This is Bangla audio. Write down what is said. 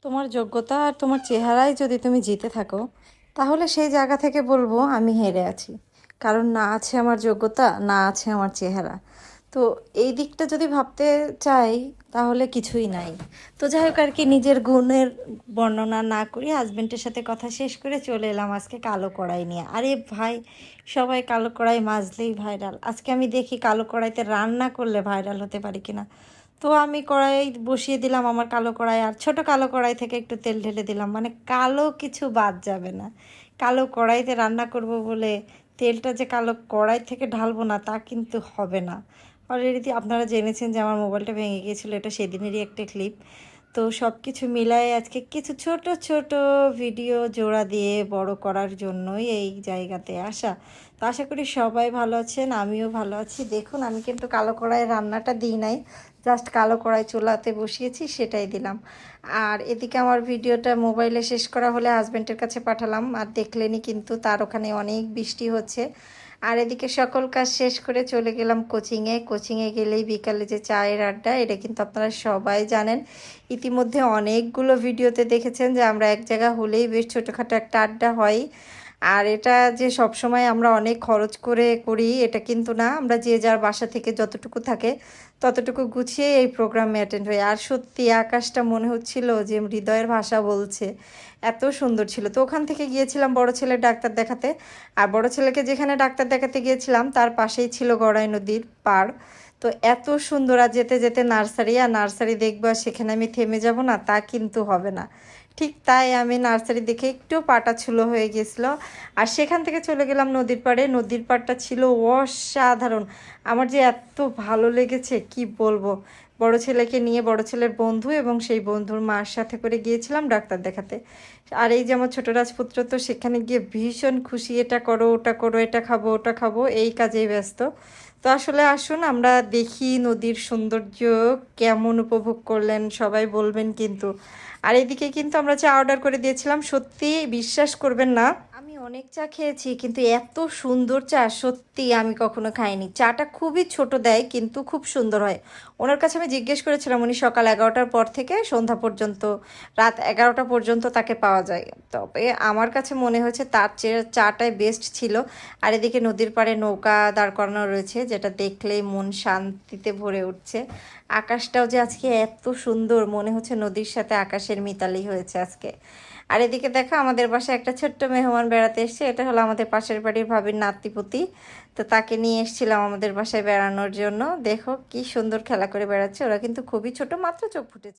তোমার যোগ্যতা আর তোমার চেহারায় যদি তুমি জিতে থাকো, তাহলে সেই জায়গা থেকে বলবো আমি হেরে আছি। কারণ না আছে আমার যোগ্যতা, না আছে আমার চেহারা। তো এই দিকটা যদি ভাবতে চাই, তাহলে কিছুই নাই। তো যাই হোক আর কি, নিজের গুণের বর্ণনা না করি হাজবেন্ডের সাথে কথা শেষ করে চলে এলাম আজকে কালো কড়াই নিয়ে। আরে ভাই, সবাই কালো কড়াই মাজলেই ভাইরাল, আজকে আমি দেখি কালো কড়াইতে রান্না করলে ভাইরাল হতে পারি কিনা। তো আমি কড়াই বসিয়ে দিলাম, আমার কালো কড়াই, আর ছোট কালো কড়াই থেকে একটু তেল ঢেলে দিলাম, মানে কালো কিছু বাদ যাবে না। কালো কড়াইতে রান্না করব বলে তেলটা যে কালো কড়াই থেকে ঢালবো না তা কিন্তু হবে না। অলরেডি আপনারা জেনেছেন যে আমার মোবাইলটা ভেঙে গিয়েছিলো, এটা সেদিনেরই একটা ক্লিপ। তো সব কিছু মিলায়ে আজকে কিছু ছোট ছোট ভিডিও জোড়া দিয়ে বড় করার জন্যই এই জায়গাতে আসা। তো আশা করি সবাই ভালো আছেন, আমিও ভালো আছি। দেখুন, আমি কিন্তু কালো কড়াই রান্নাটা দিই নাই, জাস্ট কালো কড়াই চুলাতে বসিয়েছি সেটাই দিলাম। আর এদিকে আমার ভিডিওটা মোবাইলে শেষ করা হলে হাজব্যান্ডের কাছে পাঠালাম, আর দেখলেনি কিন্তু, তার ওখানে অনেক বৃষ্টি হচ্ছে। আর এদিকে সকল কাজ শেষ করে চলে গেলাম কোচিংয়ে। কোচিংয়ে গেলেই বিকালে যে চায়ের আড্ডা, এটা কিন্তু আপনারা সবাই জানেন। ইতিমধ্যে অনেকগুলো ভিডিওতে দেখেছেন যে আমরা এক জায়গা হলেই বেশ ছোটোখাটো একটা আড্ডা হয়। আর এটা যে সব সময় আমরা অনেক খরচ করে করি এটা কিন্তু না, আমরা যে যার বাসা থেকে যতটুকু থাকে ততটুকু গুছিয়ে এই প্রোগ্রামে অ্যাটেন্ড হই। আর সত্যি আকাশটা মনে হচ্ছিল যে হৃদয়ের ভাষা বলছে, এত সুন্দর ছিল। তো ওখান থেকে গিয়েছিলাম বড় ছেলের ডাক্তার দেখাতে। আর বড় ছেলেকে যেখানে ডাক্তার দেখাতে গিয়েছিলাম তার পাশেই ছিল গড়াই নদীর পাড়। তো এত সুন্দর, আর যেতে যেতে নার্সারি, আর নার্সারি দেখবো আর সেখানে আমি থেমে যাব না, তা কিন্তু হবে না। ঠিক তাই আমি নার্সারি দেখে একটু পাটা ছুলো হয়ে গেছিলো। আর সেখান থেকে চলে গেলাম নদীর পাড়ে। নদীর পাড়টা ছিল অসাধারণ, আমার যে এত ভালো লেগেছে কি বলবো। বড় ছেলেকে নিয়ে, বড় ছেলের বন্ধু এবং সেই বন্ধুর মার সাথে করে গিয়েছিলাম ডাক্তার দেখাতে। আর এই যে আমার ছোটো রাজপুত্র, তো সেখানে গিয়ে ভীষণ খুশি, এটা করো ওটা করো, এটা খাবো ওটা খাবো, এই কাজেই ব্যস্ত। তো আসলে আসুন আমরা দেখি নদীর সৌন্দর্য কেমন উপভোগ করলেন সবাই বলবেন কিন্তু। আর এদিকে কিন্তু আমরা চা অর্ডার করে দিয়েছিলাম, সত্যি বিশ্বাস করবেন না, আমি অনেক চা খেয়েছি কিন্তু এত সুন্দর চা সত্যি আমি কখনো খাইনি। চাটা খুবই ছোট দেয় কিন্তু খুব সুন্দর হয়। ওনার কাছে আমি জিজ্ঞেস করেছিলাম, উনি সকাল 11টার পর থেকে সন্ধ্যা পর্যন্ত, রাত 11টা পর্যন্ত তাকে পাওয়া যায়। তবে আমার কাছে মনে হয়েছে তার চাটাই বেস্ট ছিল। আর এদিকে নদীর পাড়ে নৌকা দাঁড় করানো রয়েছে, যেটা দেখলেই মন শান্তিতে ভরে উঠছে। আকাশটাও যে আজকে এত সুন্দর, মনে হচ্ছে নদীর সাথে আকাশের মিতালি হয়েছে আজকে। আর এদিকে দেখো, আমাদের বাসায় একটা ছোট্ট মেহমান বেড়াতে এসছে, এটা হলো আমাদের পাশের বাড়ির ভাবির নাতিপুতি। তো তাকে নিয়ে এসেছিলাম আমাদের বাসায় বেড়ানোর জন্য। দেখো কি সুন্দর খেলা করে বেড়াচ্ছে, ওরা কিন্তু খুবই ছোট, মাত্র চোখ ফুটেছে।